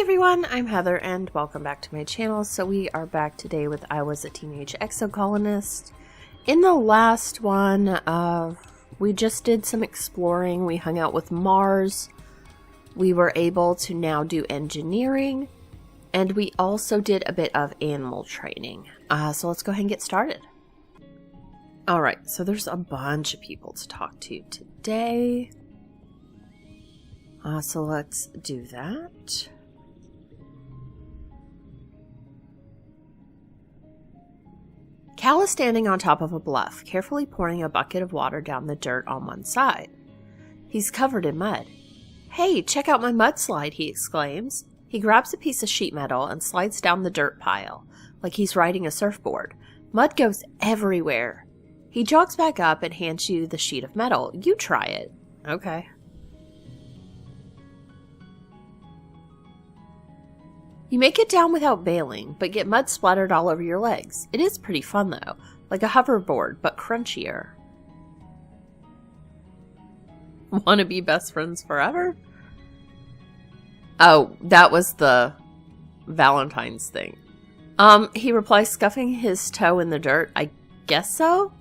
Everyone, I'm Heather and welcome back to my channel. So we are back today with I Was a Teenage Exocolonist. In the last one, we just did some exploring. We hung out with Mars. We were able to now do engineering. And we also did a bit of animal training. So let's go ahead and get started. Alright, so there's a bunch of people to talk to today. So let's do that. Cal is standing on top of a bluff, carefully pouring a bucket of water down the dirt on one side. He's covered in mud. "Hey, check out my mudslide," he exclaims. He grabs a piece of sheet metal and slides down the dirt pile, like he's riding a surfboard. Mud goes everywhere. He jogs back up and hands you the sheet of metal. "You try it." Okay. You make it down without bailing, but get mud splattered all over your legs. It is pretty fun though, like a hoverboard, but crunchier. Wanna be best friends forever? Oh, that was the Valentine's thing. He replies, scuffing his toe in the dirt. "I guess so?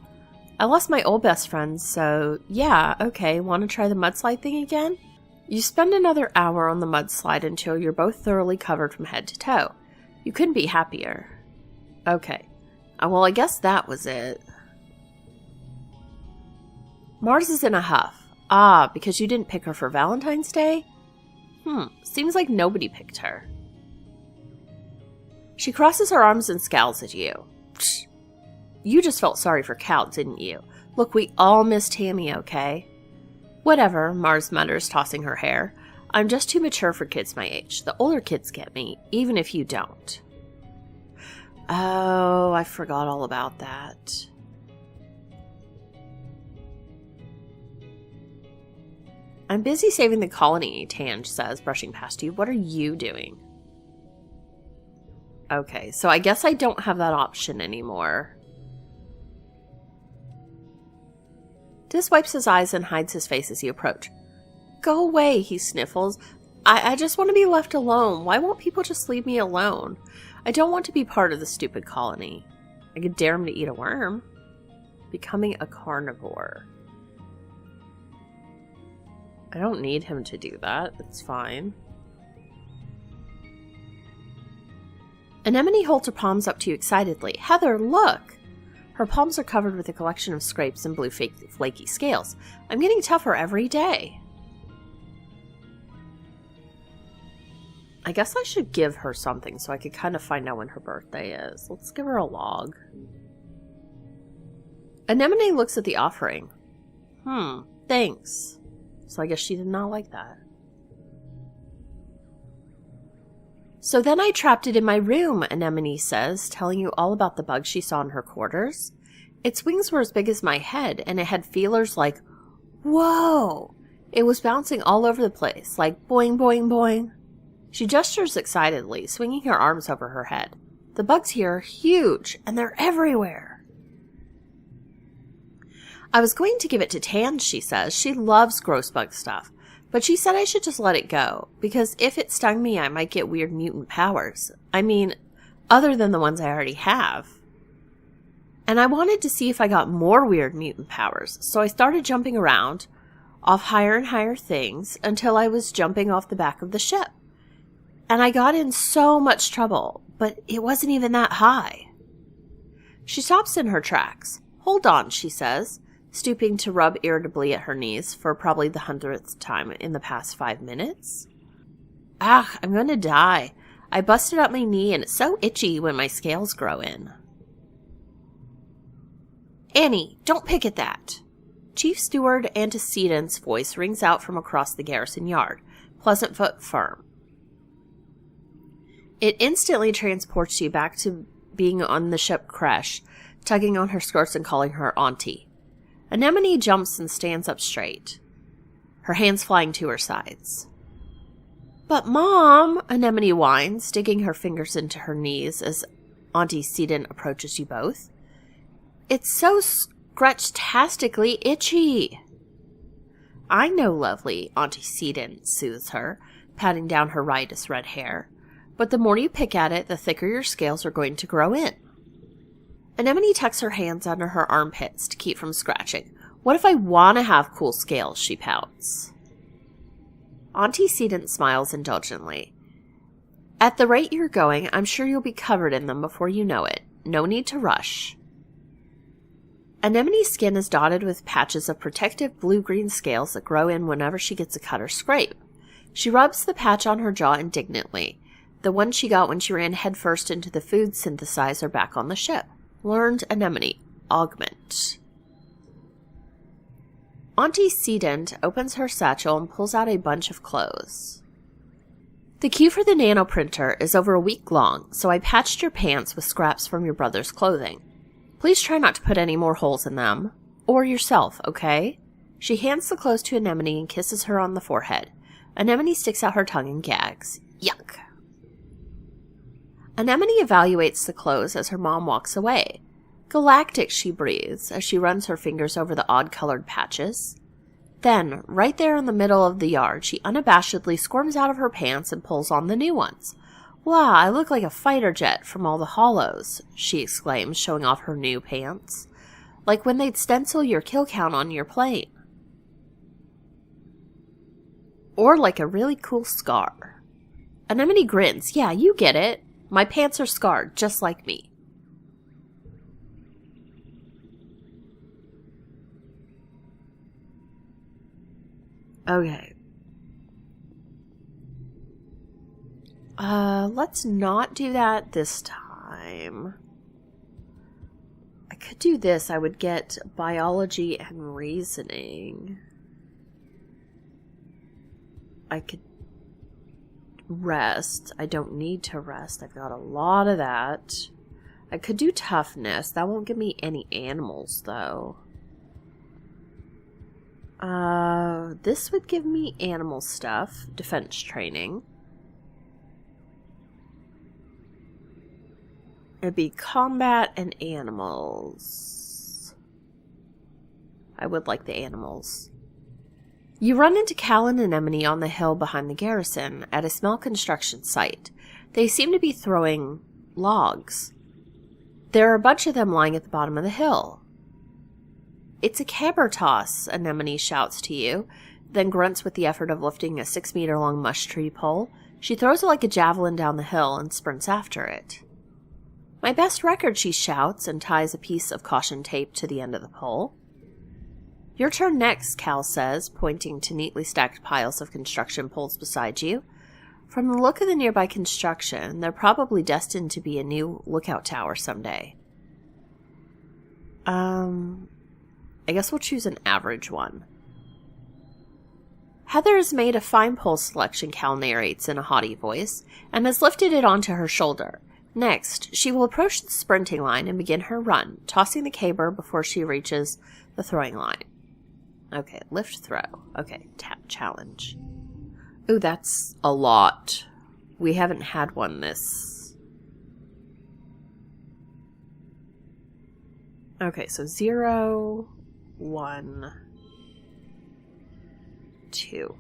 I lost my old best friend, so yeah, okay, wanna try the mudslide thing again?" You spend another hour on the mudslide until you're both thoroughly covered from head to toe. You couldn't be happier. Okay. Well, I guess that was it. Mars is in a huff. Ah, because you didn't pick her for Valentine's Day? Seems like nobody picked her. She crosses her arms and scowls at you. Psh. You just felt sorry for Cal, didn't you? Look, we all miss Tammy, okay? "Whatever," Mars mutters, tossing her hair. "I'm just too mature for kids my age. The older kids get me, even if you don't." Oh, I forgot all about that. "I'm busy saving the colony," Tange says, brushing past you. "What are you doing?" Okay, so I guess I don't have that option anymore. Dis wipes his eyes and hides his face as you approach. "Go away," he sniffles. I just want to be left alone. Why won't people just leave me alone? I don't want to be part of the stupid colony. I could dare him to eat a worm. Becoming a carnivore. I don't need him to do that. It's fine. Anemone holds her palms up to you excitedly. "Heather, look!" Her palms are covered with a collection of scrapes and blue flaky scales. "I'm getting tougher every day." I guess I should give her something so I could kind of find out when her birthday is. Let's give her a log. Anemone looks at the offering. Thanks. So I guess she did not like that. "So then I trapped it in my room," Anemone says, telling you all about the bug she saw in her quarters. Its wings were as big as my head, and it had feelers like, whoa! It was bouncing all over the place, like boing, boing, boing. She gestures excitedly, swinging her arms over her head. "The bugs here are huge, and they're everywhere." "I was going to give it to Tange," she says. "She loves gross bug stuff. But she said I should just let it go, because if it stung me, I might get weird mutant powers. I mean, other than the ones I already have. And I wanted to see if I got more weird mutant powers, so I started jumping around, off higher and higher things, until I was jumping off the back of the ship. And I got in so much trouble, but it wasn't even that high." She stops in her tracks. "Hold on," she says, stooping to rub irritably at her knees for probably the 100th time in the past 5 minutes. "Ah, I'm going to die. I busted up my knee and it's so itchy when my scales grow in." "Annie, don't pick at that." Chief Steward Antecedent's voice rings out from across the garrison yard, pleasant but firm. It instantly transports you back to being on the ship Kresh, tugging on her skirts and calling her Auntie. Anemone jumps and stands up straight, her hands flying to her sides. "But Mom," Anemone whines, digging her fingers into her knees as Antecedent approaches you both. "It's so scratch-tastically itchy." "I know, lovely," Antecedent soothes her, patting down her riotous red hair. But the more you pick at it, the thicker your scales are going to grow in. Anemone tucks her hands under her armpits to keep from scratching. What if I want to have cool scales, she pouts. Auntie Sedent smiles indulgently. At the rate you're going, I'm sure you'll be covered in them before you know it. No need to rush. Anemone's skin is dotted with patches of protective blue-green scales that grow in whenever she gets a cut or scrape. She rubs the patch on her jaw indignantly, the one she got when she ran headfirst into the food synthesizer back on the ship. Learned Anemone. Augment. Auntie Sedent opens her satchel and pulls out a bunch of clothes. The queue for the nanoprinter is over a week long, so I patched your pants with scraps from your brother's clothing. Please try not to put any more holes in them. Or yourself, okay? She hands the clothes to Anemone and kisses her on the forehead. Anemone sticks out her tongue and gags. Yuck. Anemone evaluates the clothes as her mom walks away. Galactic, she breathes as she runs her fingers over the odd-colored patches. Then, right there in the middle of the yard, she unabashedly squirms out of her pants and pulls on the new ones. Wow, I look like a fighter jet from all the hollows, she exclaims, showing off her new pants. Like when they'd stencil your kill count on your plane. Or like a really cool scar. Anemone grins. Yeah, you get it. My pants are scarred, just like me. Okay. Let's not do that this time. I could do this. I would get biology and reasoning. I could rest. I don't need to rest. I've got a lot of that. I could do toughness. That won't give me any animals, though. This would give me animal stuff. Defense training. It'd be combat and animals. I would like the animals. You run into Cal and Anemone on the hill behind the garrison at a small construction site. They seem to be throwing logs. There are a bunch of them lying at the bottom of the hill. It's a caber toss, Anemone shouts to you, then grunts with the effort of lifting a 6-meter-long mush tree pole. She throws it like a javelin down the hill and sprints after it. My best record, she shouts, and ties a piece of caution tape to the end of the pole. Your turn next, Cal says, pointing to neatly stacked piles of construction poles beside you. From the look of the nearby construction, they're probably destined to be a new lookout tower someday. I guess we'll choose an average one. Heather has made a fine pole selection, Cal narrates in a haughty voice, and has lifted it onto her shoulder. Next, she will approach the sprinting line and begin her run, tossing the caber before she reaches the throwing line. Okay, lift throw. Okay, tap challenge. Ooh, that's a lot. We haven't had one this. Okay, so 0, 1, 2.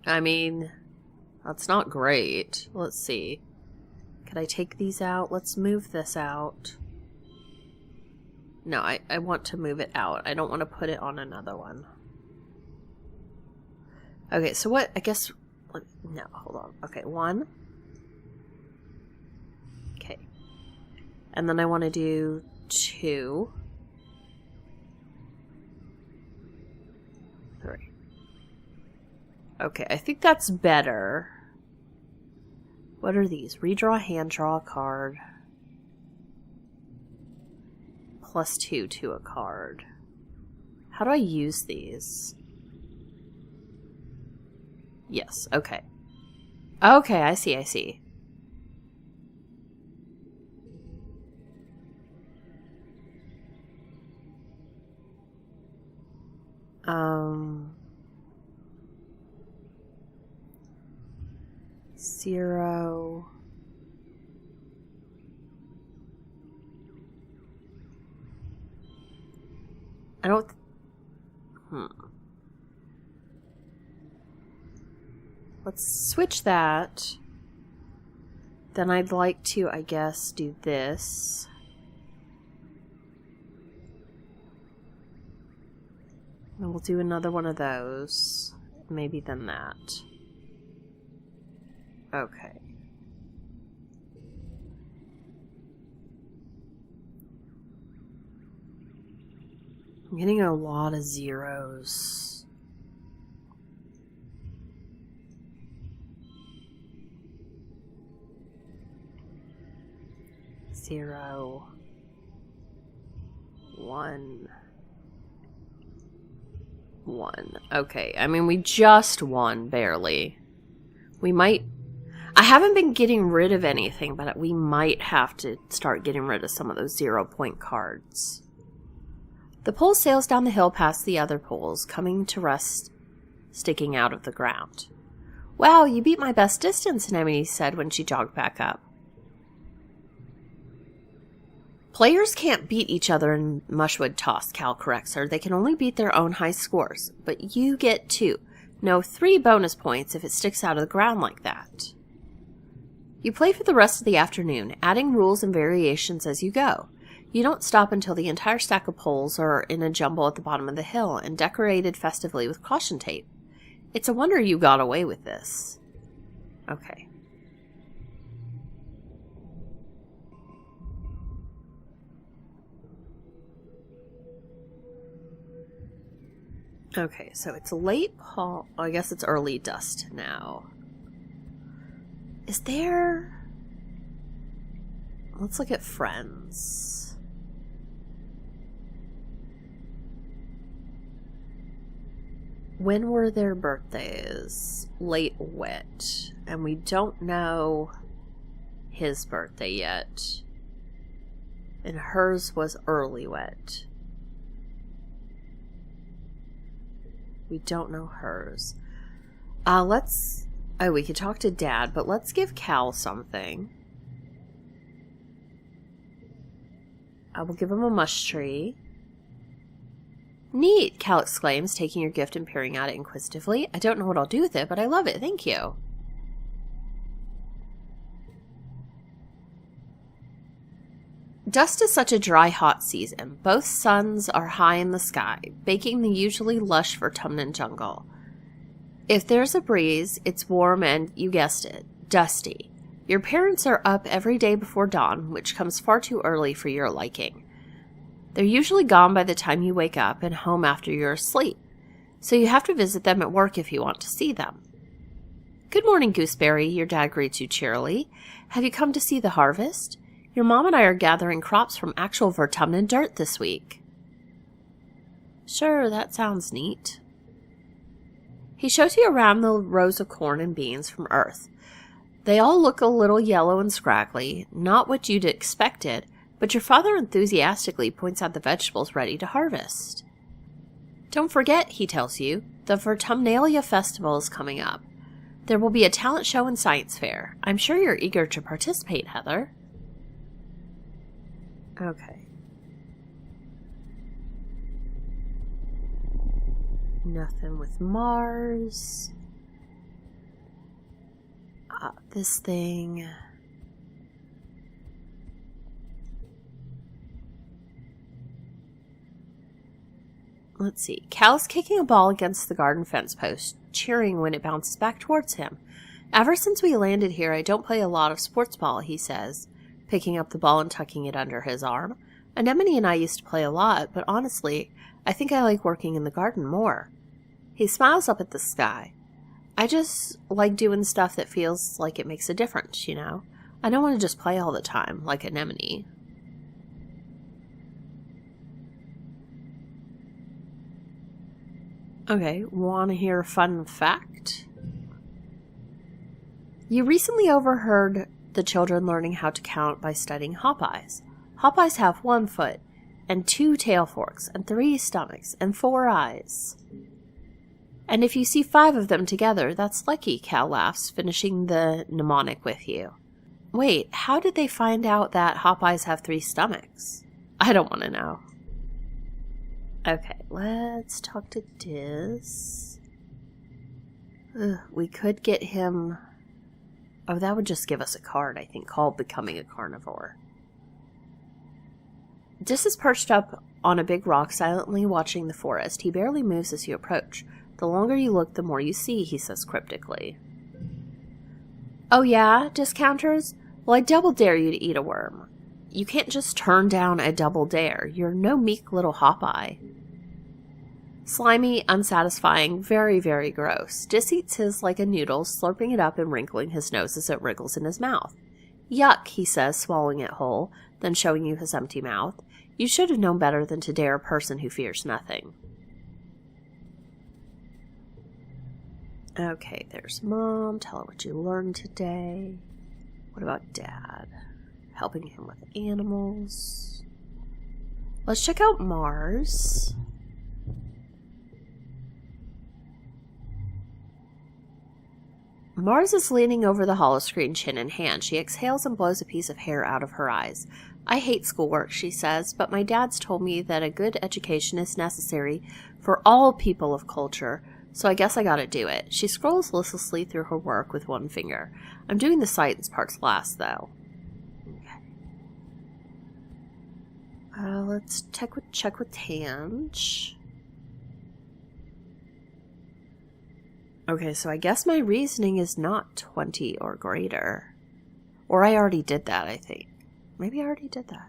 I mean, that's not great. Let's see. Could I take these out? Let's move this out. No, I want to move it out. I don't want to put it on another one. Okay, so what? I guess... No, hold on. Okay, 1. Okay. And then I want to do 2. 3. Okay, I think that's better. What are these? Redraw, hand draw a card. +2 to a card. How do I use these? Yes, okay. Okay, I see. Zero. I don't... Let's switch that. Then I'd like to, I guess, do this. And we'll do another one of those. Maybe then that. Okay. I'm getting a lot of zeros. Zero. 1. 1. Okay, I mean, we just won, barely. We might... I haven't been getting rid of anything, but we might have to start getting rid of some of those 0-point cards. The pole sails down the hill past the other poles, coming to rest sticking out of the ground. Wow, you beat my best distance, Anemone said when she jogged back up. Players can't beat each other in mushwood toss, Cal corrects her. They can only beat their own high scores. But you get 2. No, 3 bonus points if it sticks out of the ground like that. You play for the rest of the afternoon, adding rules and variations as you go. You don't stop until the entire stack of poles are in a jumble at the bottom of the hill and decorated festively with caution tape. It's a wonder you got away with this. Okay. Okay, so it's late fall. I guess it's early dusk now. Is there... Let's look at friends. When were their birthdays? Late wet. And we don't know his birthday yet. And hers was early wet. We don't know hers. We could talk to Dad, but let's give Cal something. I will give him a mush tree. Neat, Cal exclaims, taking your gift and peering at it inquisitively. I don't know what I'll do with it, but I love it. Thank you. Dust is such a dry, hot season. Both suns are high in the sky, baking the usually lush Vertumnan jungle. If there's a breeze, it's warm and, you guessed it, dusty. Your parents are up every day before dawn, which comes far too early for your liking. They're usually gone by the time you wake up and home after you're asleep, so you have to visit them at work if you want to see them. Good morning, Gooseberry, your dad greets you cheerily. Have you come to see the harvest? Your mom and I are gathering crops from actual Vertumnan dirt this week. Sure, that sounds neat. He shows you around the rows of corn and beans from Earth. They all look a little yellow and scraggly, not what you'd expected, but your father enthusiastically points out the vegetables ready to harvest. Don't forget, he tells you, the Vertumnalia Festival is coming up. There will be a talent show and science fair. I'm sure you're eager to participate, Heather. Okay. Nothing with Mars. This thing. Let's see. Cal's kicking a ball against the garden fence post, cheering when it bounces back towards him. Ever since we landed here, I don't play a lot of sports ball, he says, picking up the ball and tucking it under his arm. Anemone and I used to play a lot, but honestly, I think I like working in the garden more. He smiles up at the sky. I just like doing stuff that feels like it makes a difference, you know? I don't want to just play all the time, like Anemone. Okay, want to hear a fun fact? You recently overheard the children learning how to count by studying hawkeyes. Hawkeyes have 1 foot, and 2 tail forks, and 3 stomachs, and 4 eyes. And if you see 5 of them together, that's lucky, Cal laughs, finishing the mnemonic with you. Wait, how did they find out that hawkeyes have 3 stomachs? I don't want to know. Okay, let's talk to Diz. We could get him... Oh, that would just give us a card, I think, called Becoming a Carnivore. Dis is perched up on a big rock, silently watching the forest. He barely moves as you approach. The longer you look, the more you see, he says cryptically. Oh yeah, discounters? Well, I double dare you to eat a worm. You can't just turn down a double dare. You're no meek little hop-eye. Slimy, unsatisfying, very, very gross. Dis eats his like a noodle, slurping it up and wrinkling his nose as it wriggles in his mouth. Yuck, he says, swallowing it whole, then showing you his empty mouth. You should have known better than to dare a person who fears nothing. Okay, there's Mom. Tell her what you learned today. What about Dad? Helping him with animals. Let's check out Mars. Mars is leaning over the holoscreen, chin in hand. She exhales and blows a piece of hair out of her eyes. I hate schoolwork, she says, but my dad's told me that a good education is necessary for all people of culture, so I guess I gotta do it. She scrolls listlessly through her work with one finger. I'm doing the science parts last, though. Okay. Let's check with Tange. Okay, so I guess my reasoning is not 20 or greater. Or I already did that, I think. Maybe I already did that.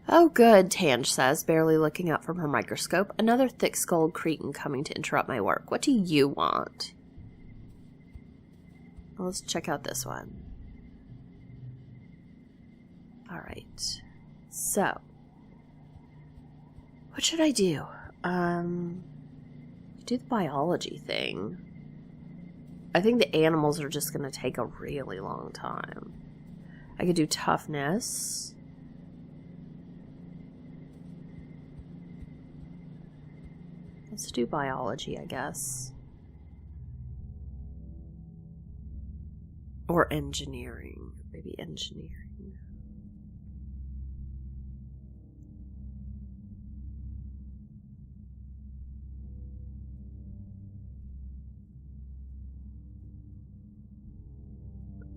Oh, good, Tange says, barely looking up from her microscope. Another thick-skulled cretin coming to interrupt my work. What do you want? Well, let's check out this one. Alright. So. What should I do? Do the biology thing. I think the animals are just going to take a really long time. I could do toughness. Let's do biology, I guess. Or engineering. Maybe engineering.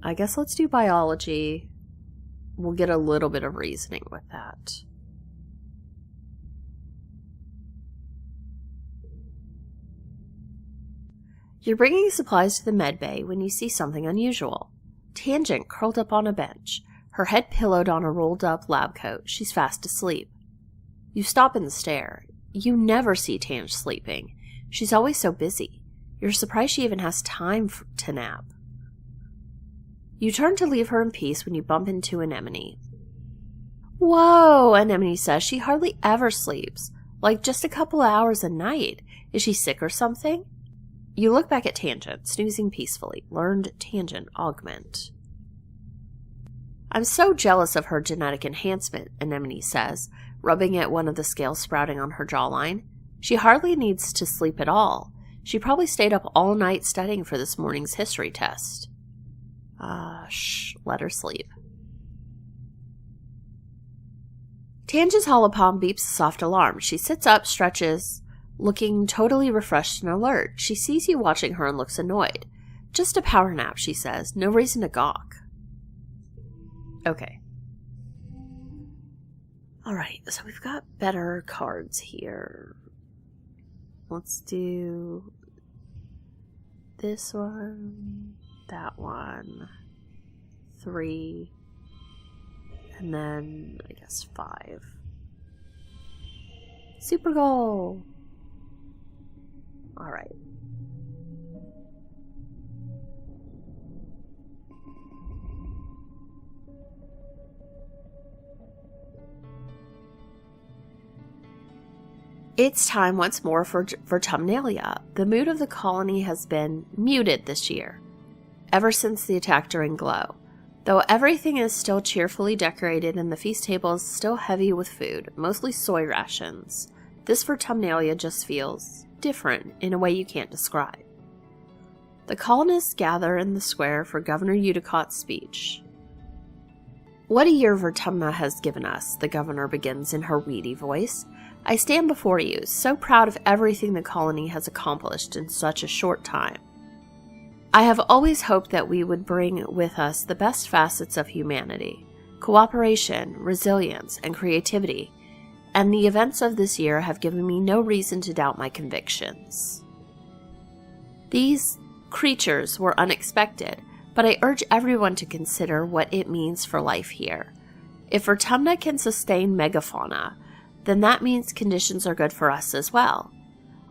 I guess let's do biology. We'll get a little bit of reasoning with that. You're bringing supplies to the med bay when you see something unusual. Tangent curled up on a bench, her head pillowed on a rolled-up lab coat. She's fast asleep. You stop and stare. You never see Tange sleeping. She's always so busy. You're surprised she even has time to nap. You turn to leave her in peace when you bump into Anemone. Whoa, Anemone says. She hardly ever sleeps. Like just a couple hours a night. Is she sick or something? You look back at Tangent, snoozing peacefully. Learned Tangent augment. I'm so jealous of her genetic enhancement, Anemone says, rubbing at one of the scales sprouting on her jawline. She hardly needs to sleep at all. She probably stayed up all night studying for this morning's history test. Shh, let her sleep. Tange's hollow palm beeps a soft alarm. She sits up, stretches, looking totally refreshed and alert. She sees you watching her and looks annoyed. Just a power nap, she says. No reason to gawk. Okay. Alright, so we've got better cards here. Let's do this one, that one, 3, and then I guess 5. Super goal! Alright. It's time once more for Vertumnalia. The mood of the colony has been muted this year, ever since the attack during Glow. Though everything is still cheerfully decorated and the feast table is still heavy with food, mostly soy rations, this Vertumnalia just feels different in a way you can't describe. The colonists gather in the square for Governor Eudicott's speech. What a year Vertumna has given us, the governor begins in her weedy voice. I stand before you, so proud of everything the colony has accomplished in such a short time. I have always hoped that we would bring with us the best facets of humanity, cooperation, resilience, and creativity, and the events of this year have given me no reason to doubt my convictions. These creatures were unexpected, but I urge everyone to consider what it means for life here. If Vertumna can sustain megafauna, then that means conditions are good for us as well.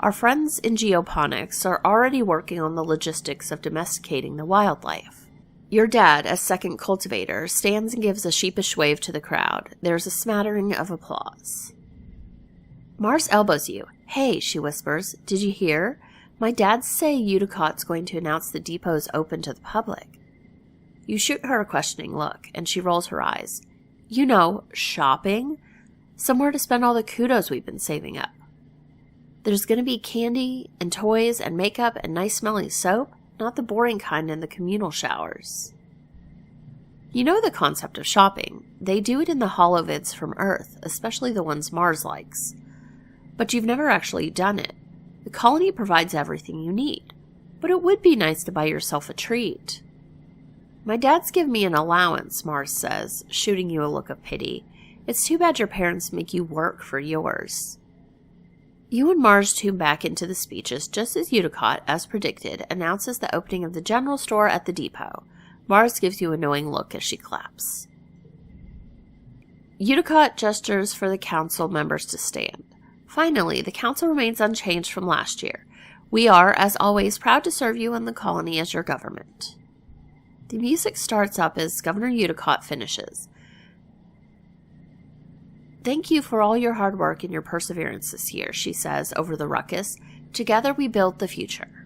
Our friends in geoponics are already working on the logistics of domesticating the wildlife. Your dad, as second cultivator, stands and gives a sheepish wave to the crowd. There's a smattering of applause. Mars elbows you. Hey, she whispers, did you hear? My dad say Uticot's going to announce the depot's open to the public. You shoot her a questioning look, and she rolls her eyes. You know, shopping? Somewhere to spend all the kudos we've been saving up. There's going to be candy and toys and makeup and nice-smelling soap, not the boring kind in the communal showers. You know the concept of shopping. They do it in the holovids from Earth, especially the ones Mars likes. But you've never actually done it. The colony provides everything you need, but it would be nice to buy yourself a treat. My dad's given me an allowance, Mars says, shooting you a look of pity. It's too bad your parents make you work for yours. You and Mars tune back into the speeches just as Uticot, as predicted, announces the opening of the general store at the depot. Mars gives you a knowing look as she claps. Uticot gestures for the council members to stand. Finally, the council remains unchanged from last year. We are, as always, proud to serve you and the colony as your government. The music starts up as Governor Uticot finishes. Thank you for all your hard work and your perseverance this year, she says over the ruckus. Together we build the future.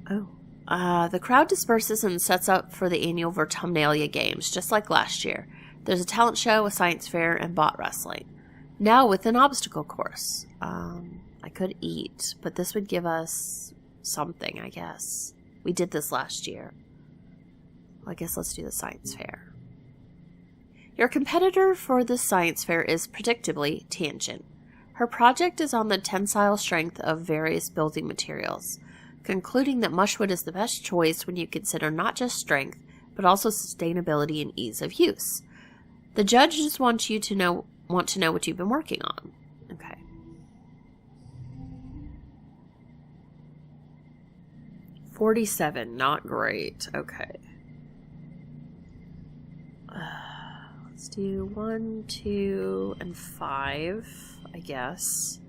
The crowd disperses and sets up for the annual Vertumnalia Games, just like last year. There's a talent show, a science fair, and bot wrestling. Now with an obstacle course. I could eat, but this would give us something, I guess. We did this last year. Well, I guess let's do the science fair. Your competitor for the science fair is, predictably, Tangent. Her project is on the tensile strength of various building materials, concluding that mushwood is the best choice when you consider not just strength, but also sustainability and ease of use. The judges want to know what you've been working on. Okay. $47, not great. Okay. Let's do 1, 2, and 5, I guess.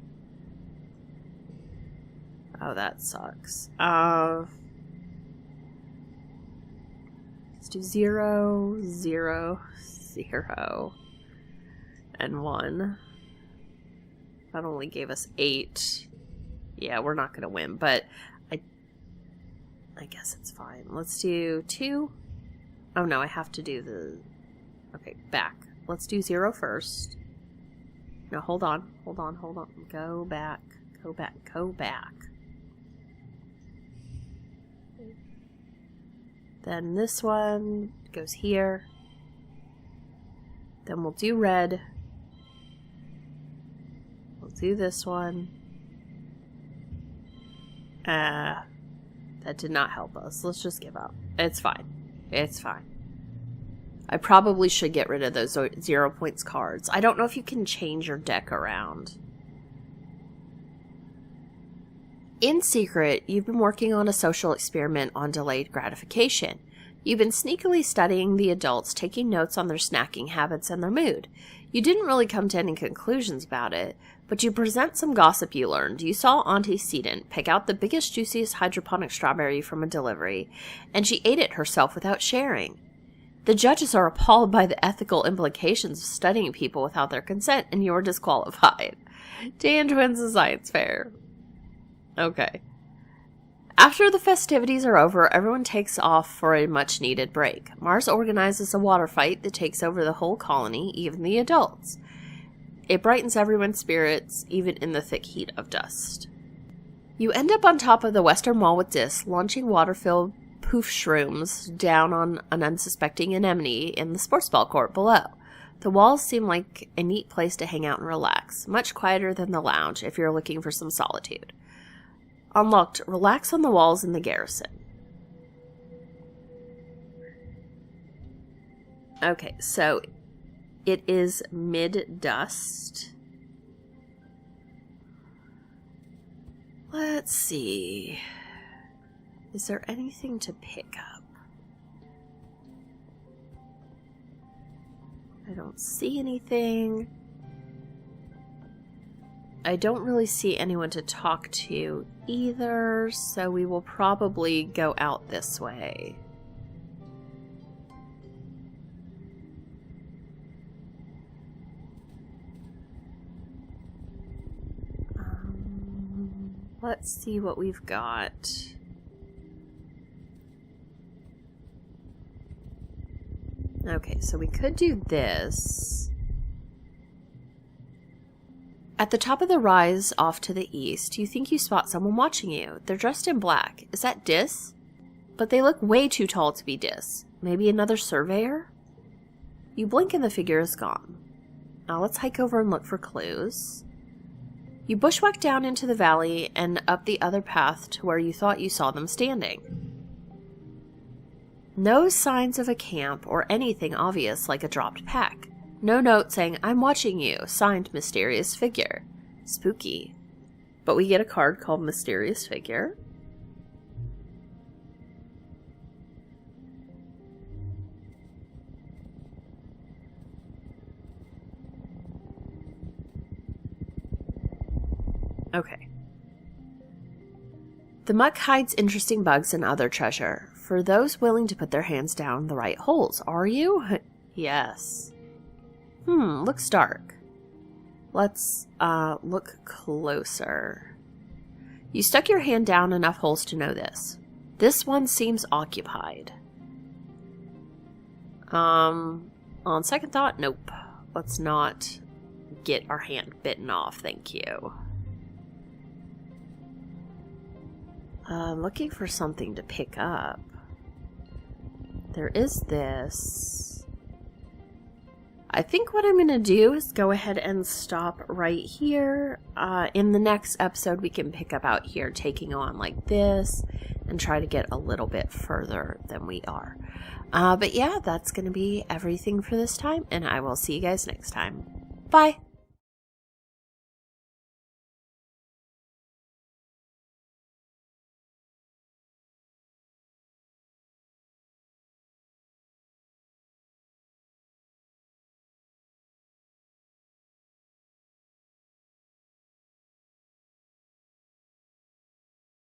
Oh, that sucks. Let's do 0, 0, 0, and 1. That only gave us 8. Yeah, we're not going to win, but I guess it's fine. Let's do 2. Oh, no, I have to do the... Okay, back. Let's do 0 first. No, hold on. Go back. Then this one goes here. Then we'll do red. We'll do this one. That did not help us. Let's just give up. It's fine. I probably should get rid of those 0 points cards. I don't know if you can change your deck around. In secret, you've been working on a social experiment on delayed gratification. You've been sneakily studying the adults, taking notes on their snacking habits and their mood. You didn't really come to any conclusions about it, but you present some gossip you learned. You saw Auntie Sedent pick out the biggest, juiciest hydroponic strawberry from a delivery, and she ate it herself without sharing. The judges are appalled by the ethical implications of studying people without their consent, and you're disqualified. Dan wins the science fair. Okay. After the festivities are over, everyone takes off for a much-needed break. Mars organizes a water fight that takes over the whole colony, even the adults. It brightens everyone's spirits, even in the thick heat of dust. You end up on top of the western wall with Dis, launching water-filled poof shrooms down on an unsuspecting anemone in the sports ball court below. The walls seem like a neat place to hang out and relax, much quieter than the lounge if you're looking for some solitude. Unlocked, relax on the walls in the garrison. Okay, so it is mid-dust. Let's see. Is there anything to pick up? I don't see anything. I don't really see anyone to talk to either, so we will probably go out this way. Let's see what we've got. Okay, so we could do this. At the top of the rise off to the east, you think you spot someone watching you. They're dressed in black. Is that Dis? But they look way too tall to be Dis. Maybe another surveyor? You blink and the figure is gone. Now let's hike over and look for clues. You bushwhack down into the valley and up the other path to where you thought you saw them standing. No signs of a camp or anything obvious like a dropped pack. No note saying, "I'm watching you," signed Mysterious Figure. Spooky. But we get a card called Mysterious Figure. Okay. The muck hides interesting bugs and other treasure. For those willing to put their hands down the right holes, are you? Yes. Looks dark. Let's look closer. You stuck your hand down enough holes to know this. This one seems occupied. On second thought, nope. Let's not get our hand bitten off, thank you. Looking for something to pick up. There is this. I think what I'm going to do is go ahead and stop right here. In the next episode, we can pick up out here, taking on like this, and try to get a little bit further than we are. But yeah, that's going to be everything for this time, and I will see you guys next time. Bye!